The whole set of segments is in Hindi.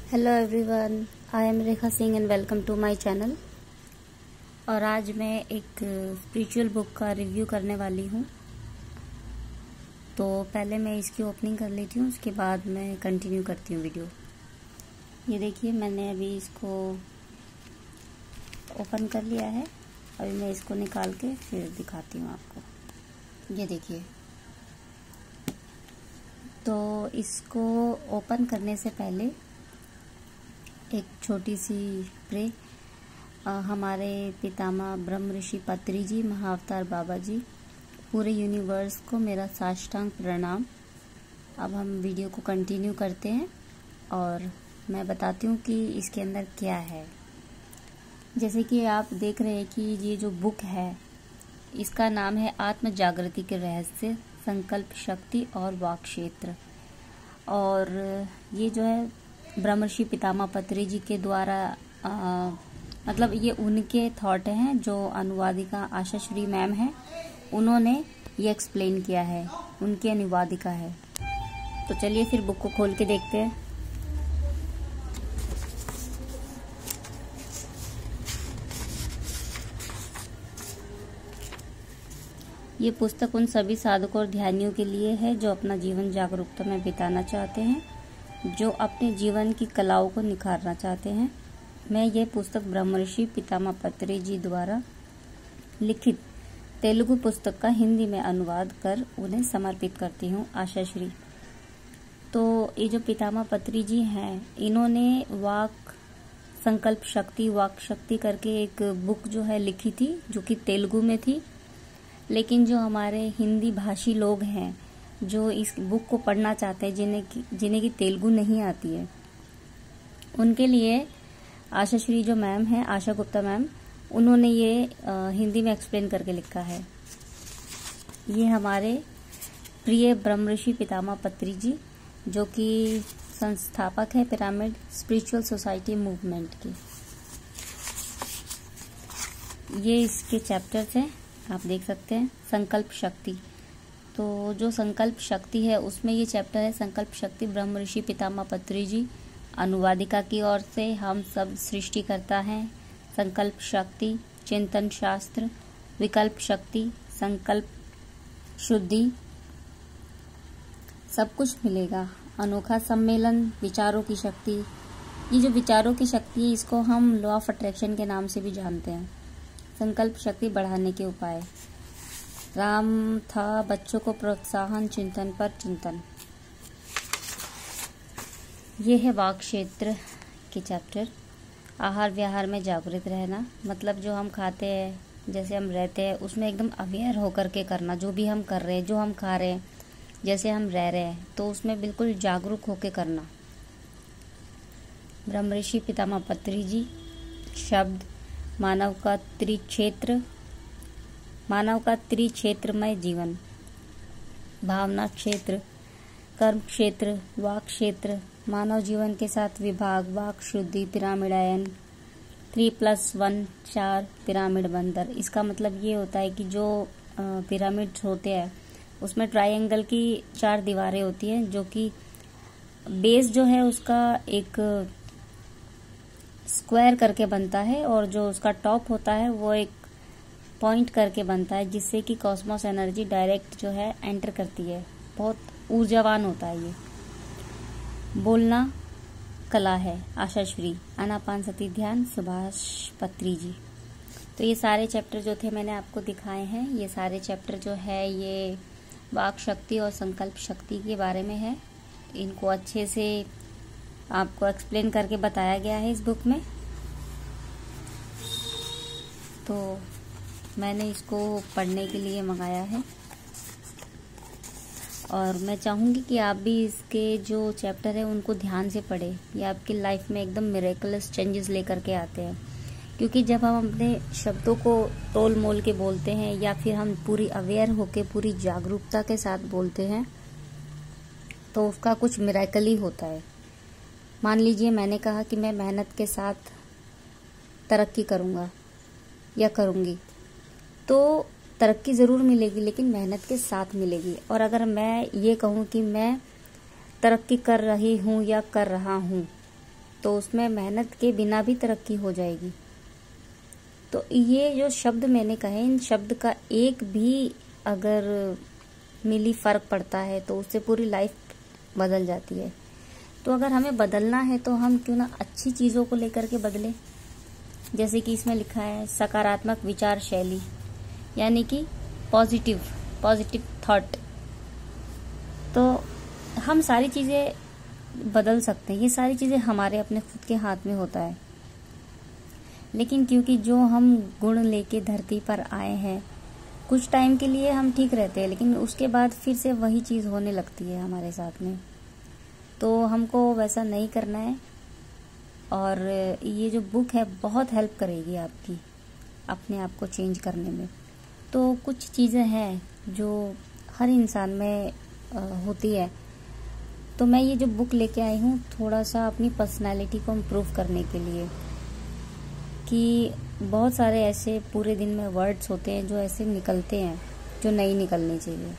Hello everyone, I am Rekha Singh and welcome to my channel. और आज मैं एक स्पिरिचुअल बुक का रिव्यू करने वाली हूँ। तो पहले मैं इसकी ओपनिंग कर लेती हूँ, उसके बाद मैं कंटिन्यू करती हूँ वीडियो। ये देखिए, मैंने अभी इसको ओपन कर लिया है। अभी मैं इसको निकाल के फिर दिखाती हूँ आपको। ये देखिए, तो इसको ओपन करने से पहले एक छोटी सी प्रे। हमारे पितामह ब्रह्म ऋषि पत्री जी, महाअवतार बाबा जी, पूरे यूनिवर्स को मेरा साष्टांग प्रणाम। अब हम वीडियो को कंटिन्यू करते हैं और मैं बताती हूँ कि इसके अंदर क्या है। जैसे कि आप देख रहे हैं कि ये जो बुक है, इसका नाम है आत्म जागृति के रहस्य, संकल्प शक्ति और वाक क्षेत्र। और ये जो है ब्रह्मर्षि पितामह पत्री जी के द्वारा मतलब ये उनके थॉट हैं, जो अनुवादिका आशा श्री मैम है, उन्होंने ये एक्सप्लेन किया है, उनकी अनुवादिका है। तो चलिए फिर बुक को खोल के देखते हैं। ये पुस्तक उन सभी साधकों और ध्यानियों के लिए है जो अपना जीवन जागरूकता में बिताना चाहते हैं, जो अपने जीवन की कलाओं को निखारना चाहते हैं। मैं ये पुस्तक ब्रह्मर्षि पितामह पत्री जी द्वारा लिखित तेलुगु पुस्तक का हिंदी में अनुवाद कर उन्हें समर्पित करती हूँ, आशा श्री। तो ये जो पितामह पत्री जी हैं, इन्होंने वाक संकल्प शक्ति, वाक शक्ति करके एक बुक जो है लिखी थी, जो कि तेलुगु में थी। लेकिन जो हमारे हिंदी भाषी लोग हैं, जो इस बुक को पढ़ना चाहते हैं, जिन्हें की तेलुगु नहीं आती है, उनके लिए आशा श्री जो मैम है, आशा गुप्ता मैम, उन्होंने ये हिंदी में एक्सप्लेन करके लिखा है। ये हमारे प्रिय ब्रह्मर्षि पितामह पत्री जी, जो कि संस्थापक है पिरामिड स्पिरिचुअल सोसाइटी मूवमेंट के। ये इसके चैप्टर्स हैं, आप देख सकते हैं। संकल्प शक्ति, तो जो संकल्प शक्ति है उसमें ये चैप्टर है संकल्प शक्ति। ब्रह्मर्षि पितामह पत्री जी अनुवादिका की ओर से, हम सब सृष्टिकर्ता हैं। संकल्प शक्ति, चिंतन शास्त्र, विकल्प शक्ति, संकल्प शुद्धि, सब कुछ मिलेगा। अनोखा सम्मेलन, विचारों की शक्ति। ये जो विचारों की शक्ति है, इसको हम लॉ ऑफ अट्रैक्शन के नाम से भी जानते हैं। संकल्प शक्ति बढ़ाने के उपाय। राम था बच्चों को प्रोत्साहन, चिंतन पर चिंतन। ये है वाक क्षेत्र के चैप्टर। आहार व्यवहार में जागृत रहना, मतलब जो हम खाते हैं, जैसे हम रहते हैं, उसमें एकदम अवेयर होकर के करना। जो भी हम कर रहे हैं, जो हम खा रहे हैं, जैसे हम रह रहे हैं, तो उसमें बिल्कुल जागरूक होकर करना। ब्रह्मर्षि पितामह पत्री जी शब्द। मानव का त्रिक्षेत्रमय जीवन। भावना क्षेत्र, कर्म क्षेत्र, वाक क्षेत्र। मानव जीवन के साथ विभाग, वाक शुद्धि, पिरामिडायन, 3+1 4 पिरामिड बंदर। इसका मतलब ये होता है कि जो पिरामिड्स होते हैं, उसमें ट्रायंगल की 4 दीवारें होती हैं, जो कि बेस जो है उसका एक स्क्वायर करके बनता है, और जो उसका टॉप होता है वो एक पॉइंट करके बनता है, जिससे कि कॉस्मोस एनर्जी डायरेक्ट जो है एंटर करती है। बहुत ऊर्जावान होता है ये। बोलना कला है, आशा श्री। आनापानसती ध्यान, सुभाष पत्री जी। तो ये सारे चैप्टर जो थे मैंने आपको दिखाए हैं। ये सारे चैप्टर जो है ये वाक शक्ति और संकल्प शक्ति के बारे में है। इनको अच्छे से आपको एक्सप्लेन करके बताया गया है इस बुक में। तो मैंने इसको पढ़ने के लिए मंगाया है, और मैं चाहूँगी कि आप भी इसके जो चैप्टर है उनको ध्यान से पढ़ें। ये आपकी लाइफ में एकदम मिरेकलस चेंजेस लेकर के आते हैं। क्योंकि जब हम अपने शब्दों को तोल मोल के बोलते हैं, या फिर हम पूरी अवेयर होके पूरी जागरूकता के साथ बोलते हैं, तो उसका कुछ मिरेकल ही होता है। मान लीजिए मैंने कहा कि मैं मेहनत के साथ तरक्की करूँगा या करूँगी, तो तरक्की ज़रूर मिलेगी, लेकिन मेहनत के साथ मिलेगी। और अगर मैं ये कहूँ कि मैं तरक्की कर रही हूँ या कर रहा हूँ, तो उसमें मेहनत के बिना भी तरक्की हो जाएगी। तो ये जो शब्द मैंने कहे, इन शब्द का एक भी अगर मिली फर्क पड़ता है तो उससे पूरी लाइफ बदल जाती है। तो अगर हमें बदलना है तो हम क्यों ना अच्छी चीज़ों को लेकर के बदलें। जैसे कि इसमें लिखा है सकारात्मक विचार शैली, यानी कि पॉजिटिव थॉट। तो हम सारी चीज़ें बदल सकते हैं, ये सारी चीज़ें हमारे अपने खुद के हाथ में होता है। लेकिन क्योंकि जो हम गुण लेके धरती पर आए हैं, कुछ टाइम के लिए हम ठीक रहते हैं, लेकिन उसके बाद फिर से वही चीज़ होने लगती है हमारे साथ में। तो हमको वैसा नहीं करना है। और ये जो बुक है बहुत हेल्प करेगी आपकी अपने आप को चेंज करने में। तो कुछ चीज़ें हैं जो हर इंसान में होती है। तो मैं ये जो बुक लेके आई हूँ थोड़ा सा अपनी पर्सनालिटी को इम्प्रूव करने के लिए, कि बहुत सारे ऐसे पूरे दिन में वर्ड्स होते हैं जो ऐसे निकलते हैं जो नहीं निकलने चाहिए।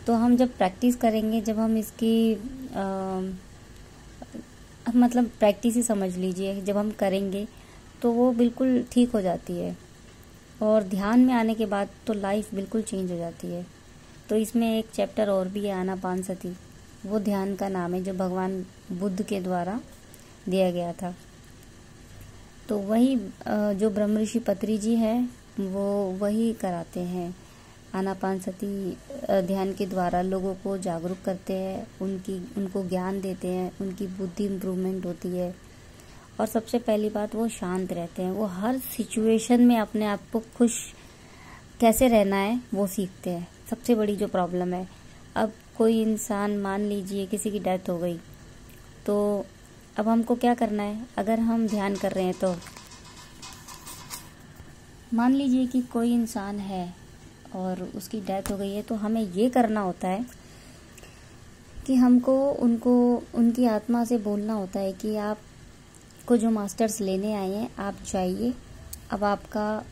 तो हम जब प्रैक्टिस करेंगे, जब हम इसकी मतलब प्रैक्टिस ही समझ लीजिए, जब हम करेंगे तो वो बिल्कुल ठीक हो जाती है। और ध्यान में आने के बाद तो लाइफ बिल्कुल चेंज हो जाती है। तो इसमें एक चैप्टर और भी है आनापानसती, वो ध्यान का नाम है जो भगवान बुद्ध के द्वारा दिया गया था। तो वही जो ब्रह्म ऋषि पत्री जी है वो वही कराते हैं। आनापानसती ध्यान के द्वारा लोगों को जागरूक करते हैं, उनको ज्ञान देते हैं, उनकी बुद्धि इम्प्रूवमेंट होती है। और सबसे पहली बात, वो शांत रहते हैं। वो हर सिचुएशन में अपने आप को खुश कैसे रहना है वो सीखते हैं। सबसे बड़ी जो प्रॉब्लम है, अब कोई इंसान, मान लीजिए किसी की डेथ हो गई, तो अब हमको क्या करना है? अगर हम ध्यान कर रहे हैं तो मान लीजिए कि कोई इंसान है और उसकी डेथ हो गई है, तो हमें ये करना होता है कि हमको उनकी आत्मा से बोलना होता है कि आप को जो मास्टर्स लेने आए हैं आप जाइए। अब आपका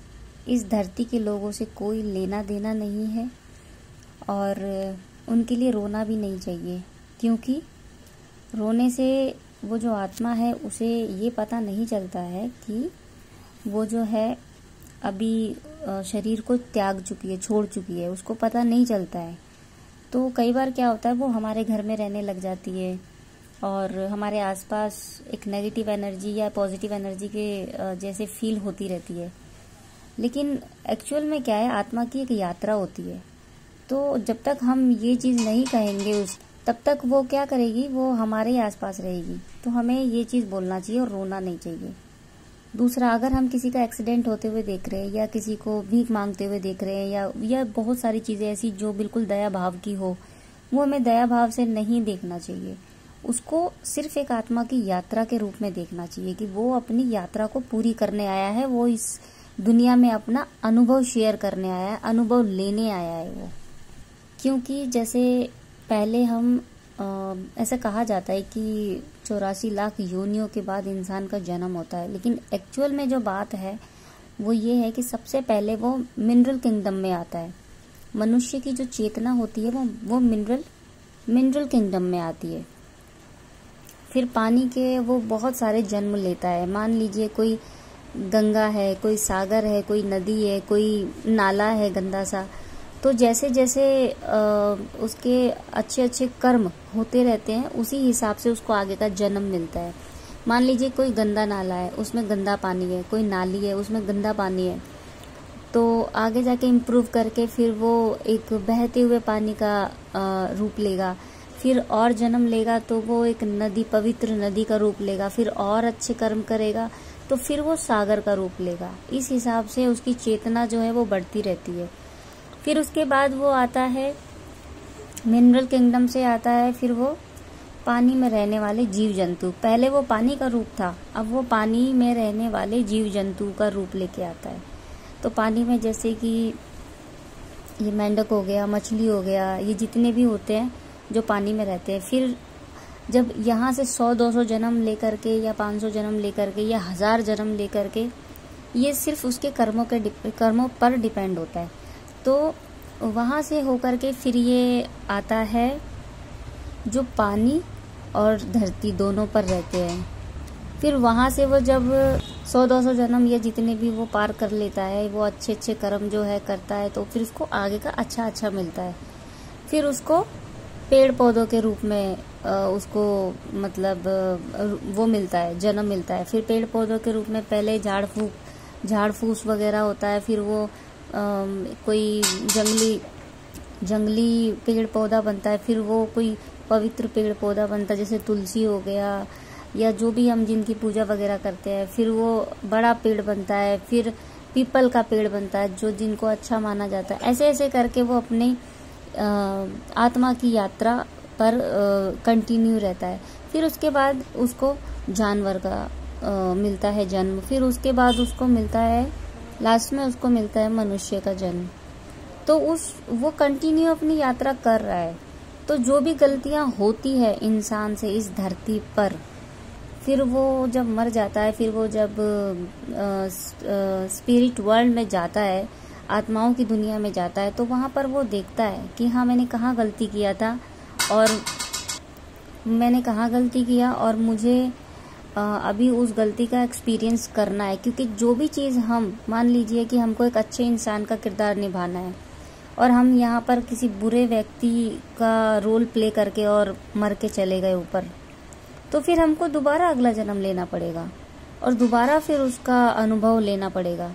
इस धरती के लोगों से कोई लेना देना नहीं है और उनके लिए रोना भी नहीं चाहिए, क्योंकि रोने से वो जो आत्मा है उसे ये पता नहीं चलता है कि वो जो है अभी शरीर को त्याग चुकी है, छोड़ चुकी है, उसको पता नहीं चलता है। तो कई बार क्या होता है, वो हमारे घर में रहने लग जाती है और हमारे आसपास एक नेगेटिव एनर्जी या पॉजिटिव एनर्जी के जैसे फील होती रहती है। लेकिन एक्चुअल में क्या है, आत्मा की एक यात्रा होती है। तो जब तक हम ये चीज़ नहीं कहेंगे तब तक वो क्या करेगी, वो हमारे ही आसपास रहेगी। तो हमें ये चीज़ बोलना चाहिए और रोना नहीं चाहिए। दूसरा, अगर हम किसी का एक्सीडेंट होते हुए देख रहे हैं या किसी को भीख मांगते हुए देख रहे हैं या बहुत सारी चीज़ें ऐसी जो बिल्कुल दया भाव की हो, वो हमें दया भाव से नहीं देखना चाहिए। उसको सिर्फ एक आत्मा की यात्रा के रूप में देखना चाहिए कि वो अपनी यात्रा को पूरी करने आया है, वो इस दुनिया में अपना अनुभव शेयर करने आया है, अनुभव लेने आया है वो। क्योंकि जैसे पहले हम ऐसा कहा जाता है कि 84 लाख योनियों के बाद इंसान का जन्म होता है, लेकिन एक्चुअल में जो बात है वो ये है कि सबसे पहले वो मिनरल किंगडम में आता है। मनुष्य की जो चेतना होती है वो मिनरल किंगडम में आती है। फिर पानी के वो बहुत सारे जन्म लेता है। मान लीजिए कोई गंगा है, कोई सागर है, कोई नदी है, कोई नाला है गंदा सा। तो जैसे जैसे उसके अच्छे अच्छे कर्म होते रहते हैं, उसी हिसाब से उसको आगे का जन्म मिलता है। मान लीजिए कोई गंदा नाला है, उसमें गंदा पानी है, कोई नाली है, उसमें गंदा पानी है, तो आगे जाके इम्प्रूव करके फिर वो एक बहते हुए पानी का रूप लेगा। फिर और जन्म लेगा तो वो एक नदी, पवित्र नदी का रूप लेगा। फिर और अच्छे कर्म करेगा तो फिर वो सागर का रूप लेगा। इस हिसाब से उसकी चेतना जो है वो बढ़ती रहती है। फिर उसके बाद वो आता है मिनरल किंगडम से आता है, फिर वो पानी में रहने वाले जीव जंतु। पहले वो पानी का रूप था, अब वो पानी में रहने वाले जीव जंतु का रूप लेके आता है। तो पानी में जैसे कि ये मेंढक हो गया, मछली हो गया, ये जितने भी होते हैं जो पानी में रहते हैं। फिर जब यहाँ से 100-200 जन्म लेकर के या 500 जन्म लेकर के या 1000 जन्म लेकर के, ये सिर्फ उसके कर्मों पर डिपेंड होता है। तो वहाँ से होकर के फिर ये आता है जो पानी और धरती दोनों पर रहते हैं। फिर वहाँ से वो जब 100-200 जन्म या जितने भी वो पार कर लेता है, वो अच्छे अच्छे कर्म जो है करता है, तो फिर उसको आगे का अच्छा मिलता है। फिर उसको पेड़ पौधों के रूप में उसको मतलब वो मिलता है, जन्म मिलता है। फिर पेड़ पौधों के रूप में पहले झाड़ फूस वगैरह होता है, फिर वो कोई जंगली पेड़ पौधा बनता है, फिर वो कोई पवित्र पेड़ पौधा बनता है, जैसे तुलसी हो गया या जो भी हम जिनकी पूजा वगैरह करते हैं। फिर वो बड़ा पेड़ बनता है, फिर पीपल का पेड़ बनता है जो जिनको अच्छा माना जाता है। ऐसे ऐसे करके वो अपनी आत्मा की यात्रा पर कंटिन्यू रहता है। फिर उसके बाद उसको जानवर का मिलता है जन्म, फिर उसके बाद उसको मिलता है, लास्ट में उसको मिलता है मनुष्य का जन्म। तो वो कंटिन्यू अपनी यात्रा कर रहा है। तो जो भी गलतियां होती है इंसान से इस धरती पर, फिर वो जब मर जाता है, फिर वो जब स्पिरिट वर्ल्ड में जाता है, आत्माओं की दुनिया में जाता है, तो वहाँ पर वो देखता है कि हाँ मैंने कहाँ गलती किया था और मुझे अभी उस गलती का एक्सपीरियंस करना है। क्योंकि जो भी चीज़ हम मान लीजिए कि हमको एक अच्छे इंसान का किरदार निभाना है और हम यहाँ पर किसी बुरे व्यक्ति का रोल प्ले करके और मर के चले गए ऊपर, तो फिर हमको दोबारा अगला जन्म लेना पड़ेगा और दोबारा फिर उसका अनुभव लेना पड़ेगा।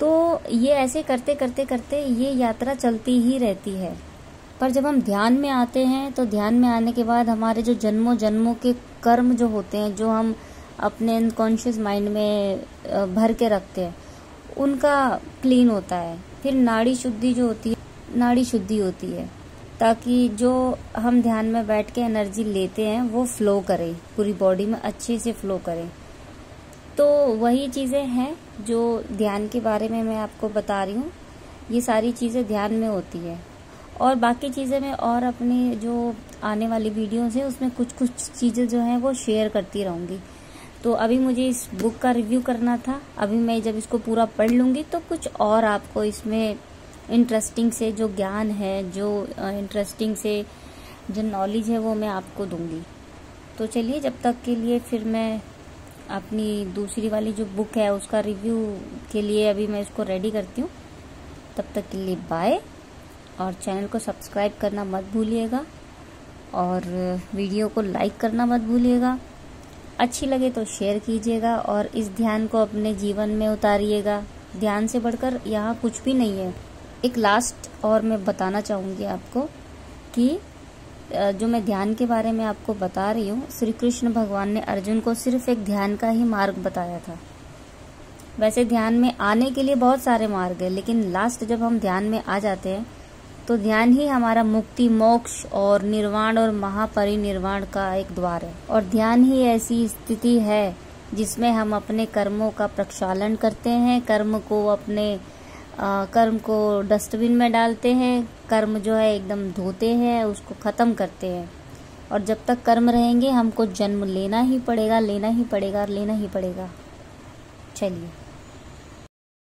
तो ये ऐसे करते करते करते ये यात्रा चलती ही रहती है। पर जब हम ध्यान में आते हैं, तो ध्यान में आने के बाद हमारे जो जन्मों जन्मों के कर्म जो होते हैं, जो हम अपने अनकॉन्शियस माइंड में भर के रखते हैं, उनका क्लीन होता है। फिर नाड़ी शुद्धि होती है ताकि जो हम ध्यान में बैठ के एनर्जी लेते हैं वो फ्लो करे, पूरी बॉडी में अच्छे से फ्लो करे। तो वही चीज़ें हैं जो ध्यान के बारे में मैं आपको बता रही हूँ। ये सारी चीज़ें ध्यान में होती है और बाकी चीज़ें मैं और अपनी जो आने वाली वीडियोस है उसमें कुछ चीज़ें जो हैं वो शेयर करती रहूँगी। तो अभी मुझे इस बुक का रिव्यू करना था। अभी मैं जब इसको पूरा पढ़ लूँगी तो कुछ और आपको इसमें इंटरेस्टिंग से जो ज्ञान है, जो इंटरेस्टिंग से जो नॉलेज है वो मैं आपको दूंगी। तो चलिए, जब तक के लिए फिर मैं अपनी दूसरी वाली जो बुक है उसका रिव्यू के लिए अभी मैं इसको रेडी करती हूँ। तब तक के लिए बाय, और चैनल को सब्सक्राइब करना मत भूलिएगा और वीडियो को लाइक करना मत भूलिएगा। अच्छी लगे तो शेयर कीजिएगा और इस ध्यान को अपने जीवन में उतारिएगा। ध्यान से बढ़कर यहाँ कुछ भी नहीं है। एक लास्ट और मैं बताना चाहूँगी आपको कि जो मैं ध्यान के बारे में आपको बता रही हूँ, श्री कृष्ण भगवान ने अर्जुन को सिर्फ एक ध्यान का ही मार्ग बताया था। वैसे ध्यान में आने के लिए बहुत सारे मार्ग है, लेकिन लास्ट जब हम ध्यान में आ जाते हैं तो ध्यान ही हमारा मुक्ति, मोक्ष और निर्वाण और महापरिनिर्वाण का एक द्वार है। और ध्यान ही ऐसी स्थिति है जिसमें हम अपने कर्मों का प्रक्षालन करते हैं, कर्म को डस्टबिन में डालते हैं, कर्म जो है एकदम धोते हैं, उसको खत्म करते हैं। और जब तक कर्म रहेंगे हमको जन्म लेना ही पड़ेगा। चलिए।